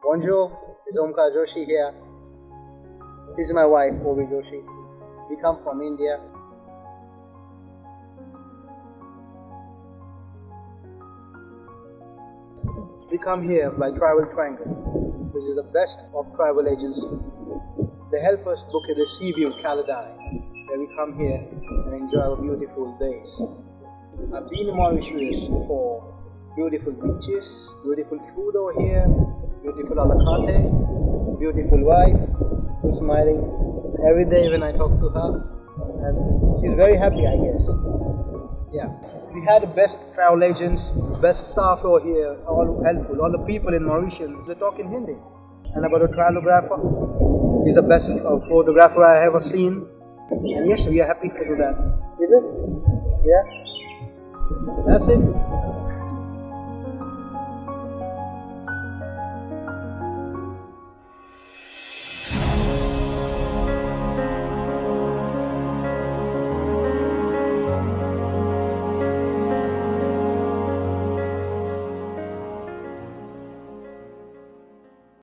Bonjour, it's Omkar Joshi here. This is my wife, Ovi Joshi. We come from India. We come here by TravelTriangle, which is the best of travel agency. They help us book the Seaview Calodyne, where we come here and enjoy our beautiful days. I've been in Mauritius for beautiful beaches, beautiful food over here, beautiful a la carte, beautiful wife who's smiling every day when I talk to her, and she's very happy, I guess. Yeah, we had the best travel agents, best staff over here, all helpful. All the people in Mauritius, they talk in Hindi. And about a travelographer, he's the best photographer I have ever seen. And yes, we are happy to do that. Is it? Yeah. That's it.